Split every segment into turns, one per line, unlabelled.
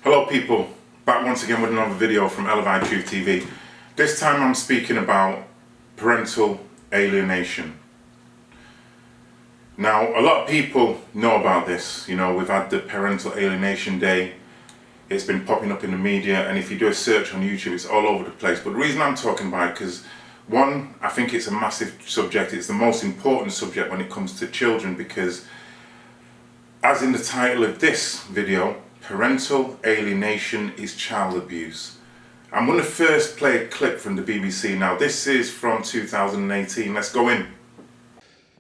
Hello people, back once again with another video from Elevate Truth TV. This time I'm speaking about parental alienation. Now, a lot of people know about this. You know, we've had the Parental Alienation Day. It's been popping up in the media, and if you do a search on YouTube, it's all over the place. But the reason I'm talking about it, because one, I think it's a massive subject. It's the most important subject when it comes to children, because as in the title of this video, parental alienation is child abuse. I'm going to first play a clip from the BBC. Now, this is from 2018. Let's go in.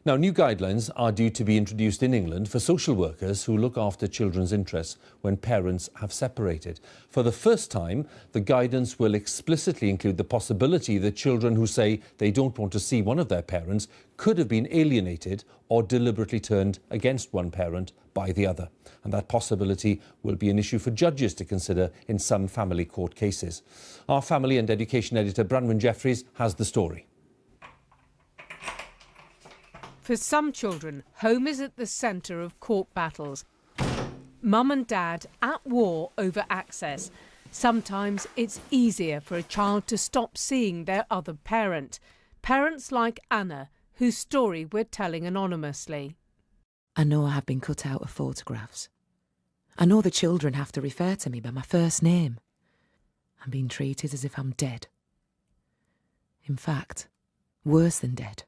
Now, new guidelines are due to be introduced in England for social workers who look after children's interests when parents have separated. For the first time, the guidance will explicitly include the possibility that children who say they don't want to see one of their parents could have been alienated or deliberately turned against one parent by the other. And that possibility will be an issue for judges to consider in some family court cases. Our family and education editor, Branwen Jeffries, has the story.
For some children, home is at the centre of court battles. Mum and dad at war over access. Sometimes it's easier for a child to stop seeing their other parent. Parents like Anna, whose story we're telling anonymously.
I know I have been cut out of photographs. I know the children have to refer to me by my first name. I'm being treated as if I'm dead. In fact, worse than dead.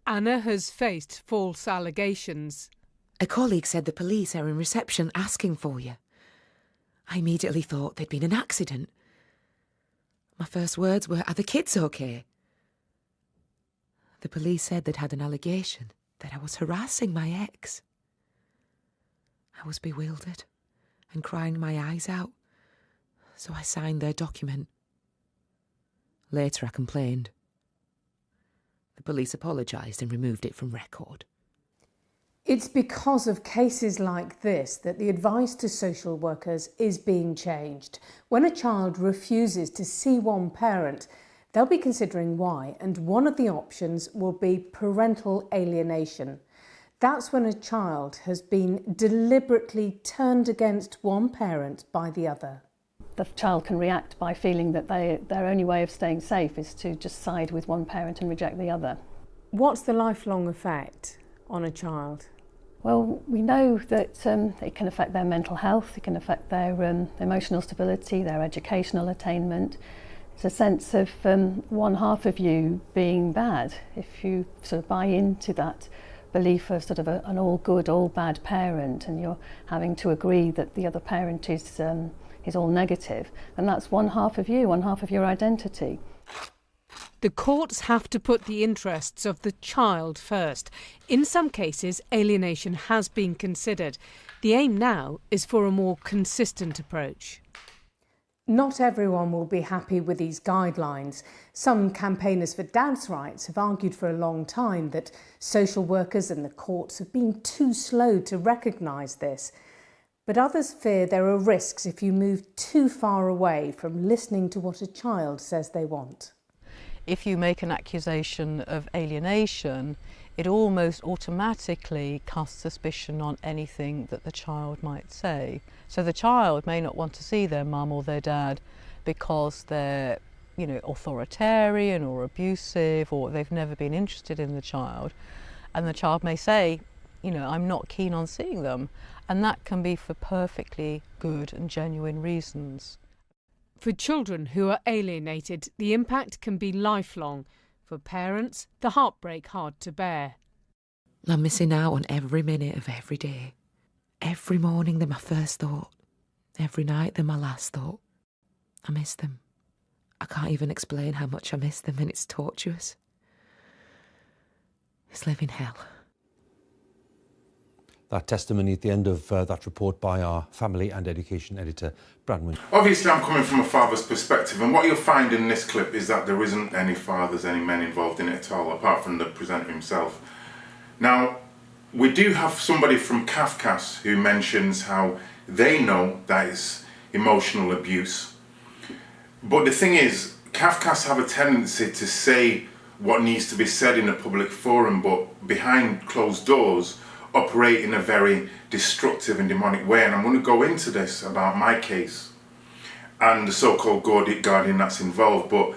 Anna has faced false allegations.
A colleague said the police are in reception asking for you. I immediately thought there'd been an accident. My first words were, "Are the kids okay?" The police said they'd had an allegation that I was harassing my ex. I was bewildered and crying my eyes out, so I signed their document. Later I complained. The police apologised and removed it from record.
It's because of cases like this that the advice to social workers is being changed. When a child refuses to see one parent, they'll be considering why, and one of the options will be parental alienation. That's when a child has been deliberately turned against one parent by the other.
The child can react by feeling that their only way of staying safe is to just side with one parent and reject the other.
What's the lifelong effect on a child?
Well, we know that it can affect their mental health, it can affect their emotional stability, their educational attainment. It's a sense of one half of you being bad. If you sort of buy into that belief of sort of an all good, all bad parent, and you're having to agree that the other parent is all negative, and that's one half of you, one half of your identity.
The courts have to put the interests of the child first. In some cases, alienation has been considered. The aim now is for a more consistent approach. Not everyone will be happy with these guidelines. Some campaigners for dads' rights have argued for a long time that social workers and the courts have been too slow to recognise this. But others fear there are risks if you move too far away from listening to what a child says they want.
If you make an accusation of alienation, it almost automatically casts suspicion on anything that the child might say. So the child may not want to see their mum or their dad because they're, authoritarian or abusive, or they've never been interested in the child. And the child may say, I'm not keen on seeing them. And that can be for perfectly good and genuine reasons.
For children who are alienated, the impact can be lifelong. For parents, the heartbreak hard to bear.
I'm missing out on every minute of every day. Every morning they're my first thought. Every night they're my last thought. I miss them. I can't even explain how much I miss them, and it's torturous. It's living hell.
That testimony at the end of that report by our family and education editor, Branwen.
Obviously, I'm coming from a father's perspective, and what you'll find in this clip is that there isn't any fathers, any men involved in it at all, apart from the presenter himself. Now, we do have somebody from CAFCAS who mentions how they know that it's emotional abuse. But the thing is, CAFCAS have a tendency to say what needs to be said in a public forum, but behind closed doors, operate in a very destructive and demonic way. And I'm going to go into this about my case and the so-called guardian that's involved. But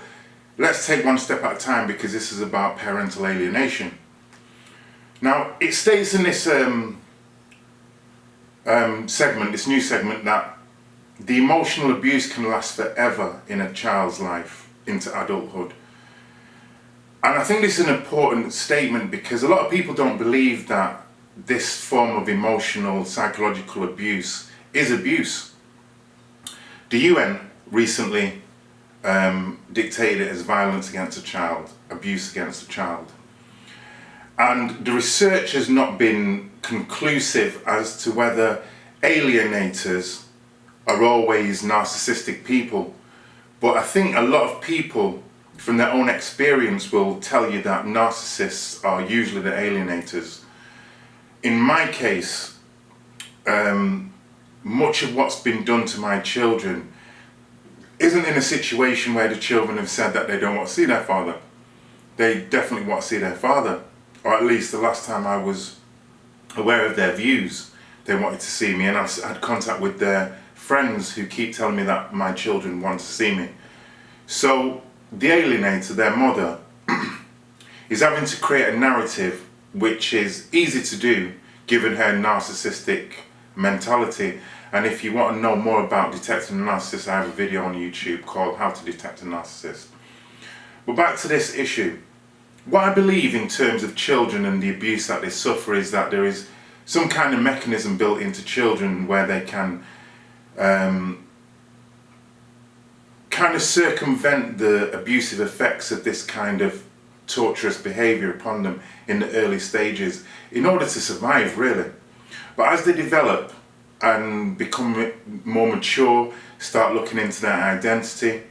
let's take one step at a time, because this is about parental alienation. Now, it states in this segment, this new segment, that the emotional abuse can last forever in a child's life into adulthood. And I think this is an important statement, because a lot of people don't believe that this form of emotional, psychological abuse is abuse. The UN recently dictated it as violence against a child, abuse against a child. And the research has not been conclusive as to whether alienators are always narcissistic people. But I think a lot of people from their own experience will tell you that narcissists are usually the alienators. In my case, much of what's been done to my children isn't in a situation where the children have said that they don't want to see their father. They definitely want to see their father. Or at least the last time I was aware of their views, they wanted to see me, and I've had contact with their friends who keep telling me that my children want to see me. So the alienator, their mother, is having to create a narrative which is easy to do given her narcissistic mentality. And if you want to know more about detecting a narcissist, I have a video on YouTube called How to Detect a Narcissist. But back to this issue. What I believe in terms of children and the abuse that they suffer is that there is some kind of mechanism built into children where they can kind of circumvent the abusive effects of this kind of torturous behaviour upon them in the early stages in order to survive, really. But as they develop and become more mature, start looking into their identity,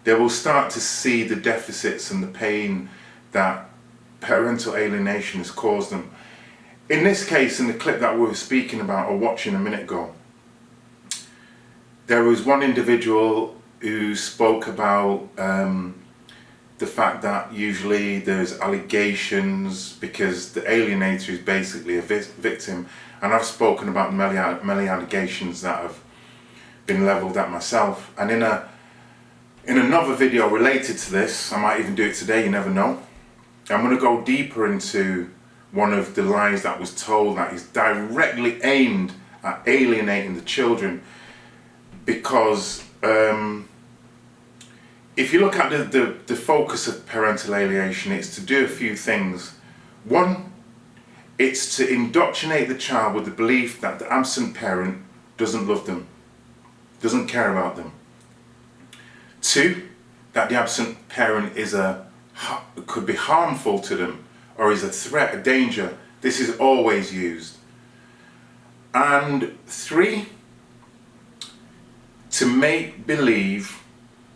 they will start to see the deficits and the pain that parental alienation has caused them. In this case, in the clip that we were speaking about or watching a minute ago, there was one individual who spoke about the fact that usually there's allegations because the alienator is basically a victim, and I've spoken about many allegations that have been levelled at myself. And in another video related to this, I might even do it today, you never know, I'm going to go deeper into one of the lies that was told that is directly aimed at alienating the children. Because if you look at the focus of parental alienation, it's to do a few things. One, it's to indoctrinate the child with the belief that the absent parent doesn't love them, doesn't care about them. Two, that the absent parent could be harmful to them or is a threat, a danger. This is always used. And three, to make believe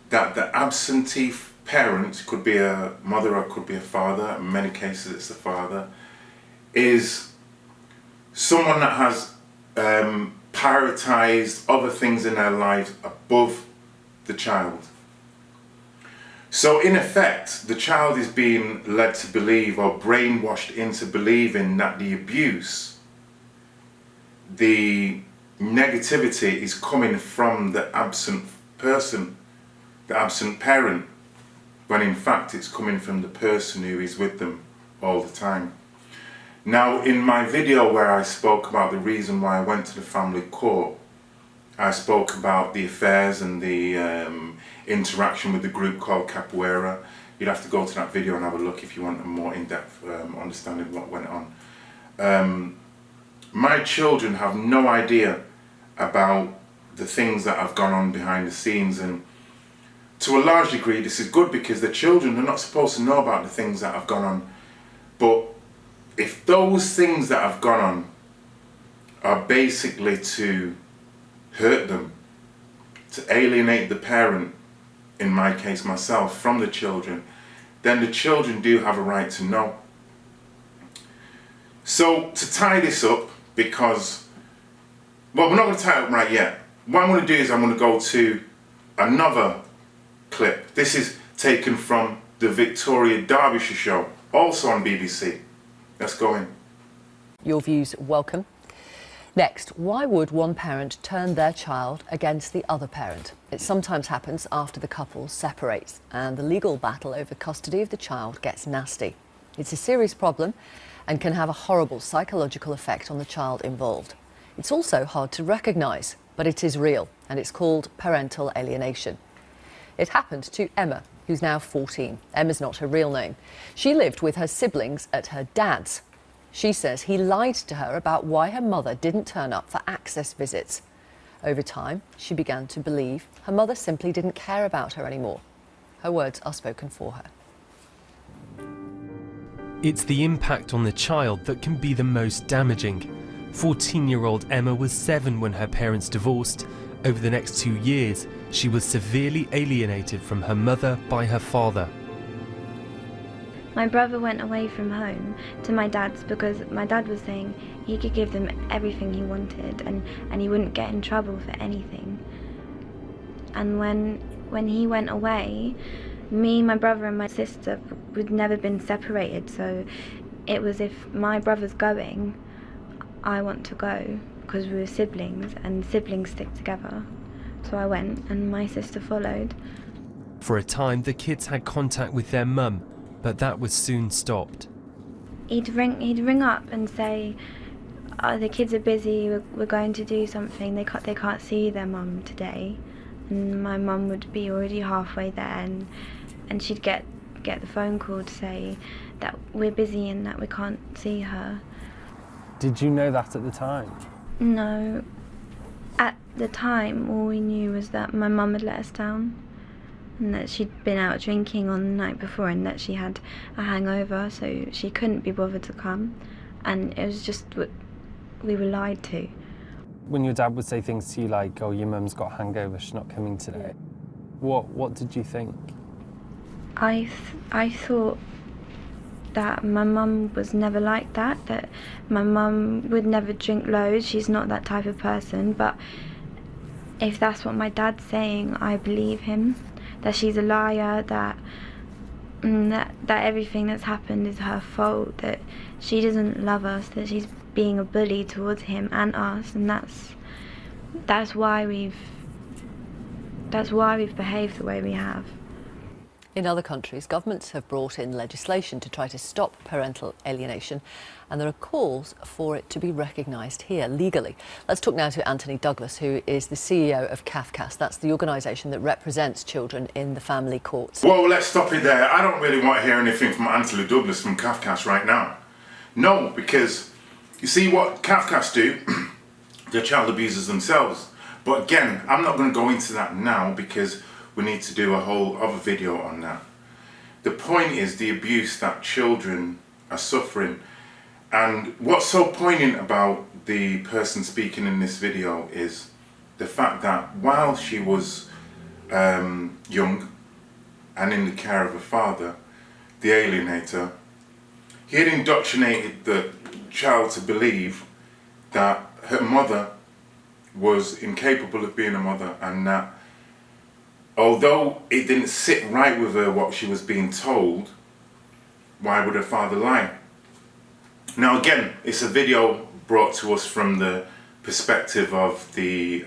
that the absentee parent, could be a mother or could be a father, in many cases it's the father, is someone that has prioritized other things in their lives above the child. So in effect, the child is being led to believe or brainwashed into believing that the abuse, the negativity is coming from the absent person, the absent parent, when in fact it's coming from the person who is with them all the time. Now, in my video where I spoke about the reason why I went to the family court, I spoke about the affairs and the interaction with the group called Capoeira. You'd have to go to that video and have a look if you want a more in-depth understanding of what went on. My children have no idea about the things that have gone on behind the scenes, and to a large degree this is good because the children are not supposed to know about the things that have gone on. But if those things that have gone on are basically to hurt them, to alienate the parent, in my case myself, from the children, then the children do have a right to know. So to tie this up, because, well, we're not going to tie it up right yet. What I'm going to do is I'm going to go to another clip. This is taken from the Victoria Derbyshire show, also on BBC. Let's go in.
Your views welcome. Next, why would one parent turn their child against the other parent? It sometimes happens after the couple separates and the legal battle over custody of the child gets nasty. It's a serious problem and can have a horrible psychological effect on the child involved. It's also hard to recognise, but it is real, and it's called parental alienation. It happened to Emma, who's now 14. Emma's not her real name. She lived with her siblings at her dad's. She says he lied to her about why her mother didn't turn up for access visits. Over time, she began to believe her mother simply didn't care about her anymore. Her words are spoken for her.
It's the impact on the child that can be the most damaging. 14-year-old Emma was 7 when her parents divorced. Over the next 2 years, she was severely alienated from her mother by her father.
My brother went away from home to my dad's because my dad was saying he could give them everything he wanted and he wouldn't get in trouble for anything. And when he went away, me, my brother and my sister would never been separated, so it was if my brother's going, I want to go because we were siblings and siblings stick together. So I went and my sister followed.
For a time, the kids had contact with their mum, but that was soon stopped.
He'd ring up and say, oh, the kids are busy, we're going to do something, they can't see their mum today. And my mum would be already halfway there and she'd get the phone call to say that we're busy and that we can't see her.
Did you know that at the time?
No. At the time, all we knew was that my mum had let us down and that she'd been out drinking on the night before and that she had a hangover, so she couldn't be bothered to come. And it was just what we were lied to.
When your dad would say things to you like, oh, your mum's got a hangover, she's not coming today, what did you think?
I thought that my mum was never like that, that my mum would never drink loads, she's not that type of person, but if that's what my dad's saying, I believe him, that she's a liar, that everything that's happened is her fault, that she doesn't love us, that she's being a bully towards him and us, and that's why we've behaved the way we have.
In other countries, governments have brought in legislation to try to stop parental alienation, and there are calls for it to be recognised here legally. Let's talk now to Anthony Douglas, who is the CEO of CAFCAS. That's the organisation that represents children in the family courts.
Well, let's stop it there. I don't really want to hear anything from Anthony Douglas from CAFCAS right now. No, because you see what CAFCAS do, they're child abusers themselves. But again, I'm not going to go into that now because we need to do a whole other video on that. The point is the abuse that children are suffering. And what's so poignant about the person speaking in this video is the fact that while she was young and in the care of her father, the alienator, he had indoctrinated the child to believe that her mother was incapable of being a mother, and that although it didn't sit right with her what she was being told, why would her father lie? Now again, it's a video brought to us from the perspective of the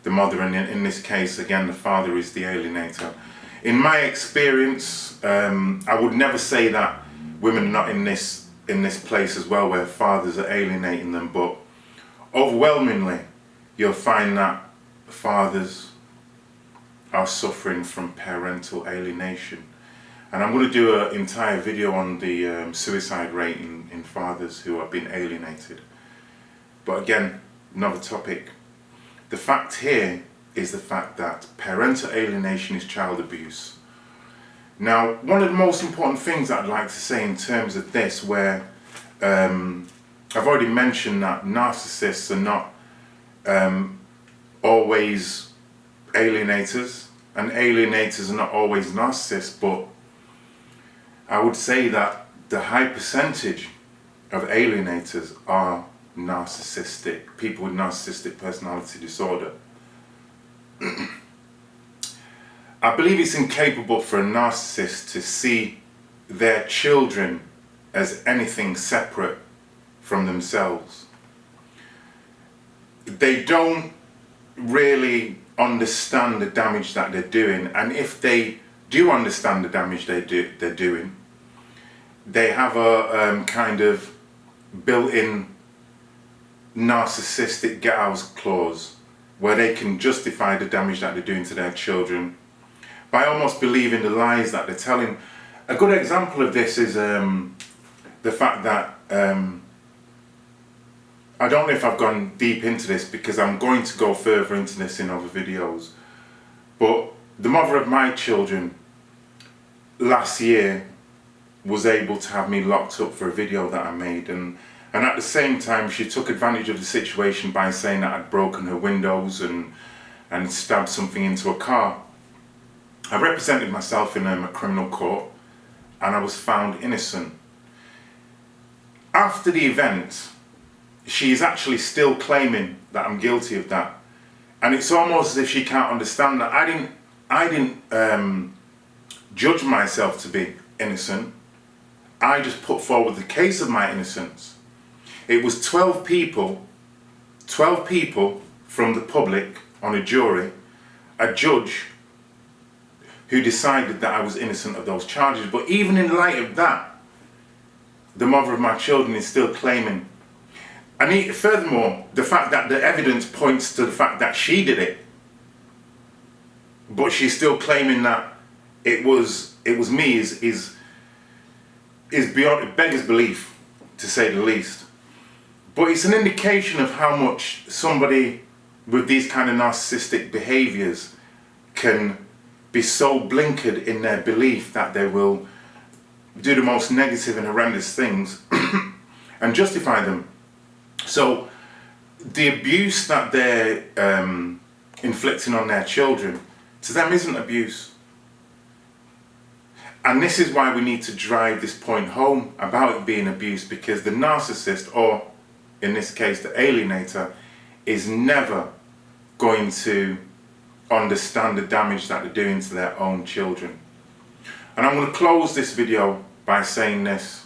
mother, and in this case, again, the father is the alienator. In my experience, I would never say that women are not in this place as well, where fathers are alienating them, but overwhelmingly, you'll find that fathers are suffering from parental alienation. And I'm going to do an entire video on the suicide rate in fathers who have been alienated. But again, another topic. The fact here is the fact that parental alienation is child abuse. Now, one of the most important things I'd like to say in terms of this, where I've already mentioned that narcissists are not always alienators, and alienators are not always narcissists, but I would say that the high percentage of alienators are narcissistic, people with narcissistic personality disorder. I believe it's incapable for a narcissist to see their children as anything separate from themselves. They don't really understand the damage that they're doing, and if they do understand the damage they're doing, they have a kind of built-in narcissistic get-out clause where they can justify the damage that they're doing to their children by almost believing the lies that they're telling. A good example of this is the fact that I don't know if I've gone deep into this because I'm going to go further into this in other videos, but the mother of my children last year was able to have me locked up for a video that I made, and at the same time she took advantage of the situation by saying that I'd broken her windows and stabbed something into a car. I represented myself in a criminal court and I was found innocent. After the event, she is actually still claiming that I'm guilty of that, and it's almost as if she can't understand that I didn't judge myself to be innocent. I just put forward the case of my innocence. It was 12 people from the public on a jury, a judge who decided that I was innocent of those charges. But even in light of that, the mother of my children is still claiming. And furthermore, the fact that the evidence points to the fact that she did it, but she's still claiming that it was me is beyond, it beggars belief, to say the least. But it's an indication of how much somebody with these kind of narcissistic behaviours can be so blinkered in their belief that they will do the most negative and horrendous things and justify them. So the abuse that they're inflicting on their children, to them isn't abuse. And this is why we need to drive this point home about it being abuse, because the narcissist, or in this case the alienator, is never going to understand the damage that they're doing to their own children. And I'm going to close this video by saying this.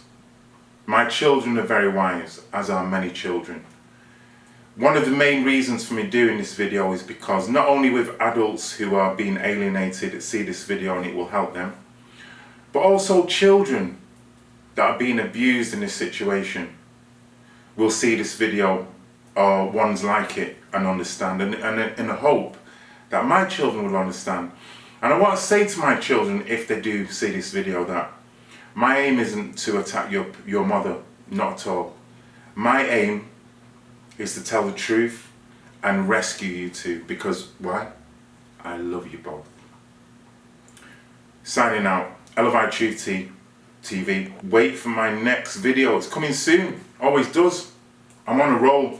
My children are very wise, as are many children. One of the main reasons for me doing this video is because not only with adults who are being alienated see this video and it will help them, but also children that are being abused in this situation will see this video or ones like it and understand, and in the hope that my children will understand. And I want to say to my children, if they do see this video, that my aim isn't to attack your mother, not at all. My aim is to tell the truth and rescue you two, because why? I love you both. Signing out, Elevate Truth TV. Wait for my next video, it's coming soon, always does. I'm on a roll.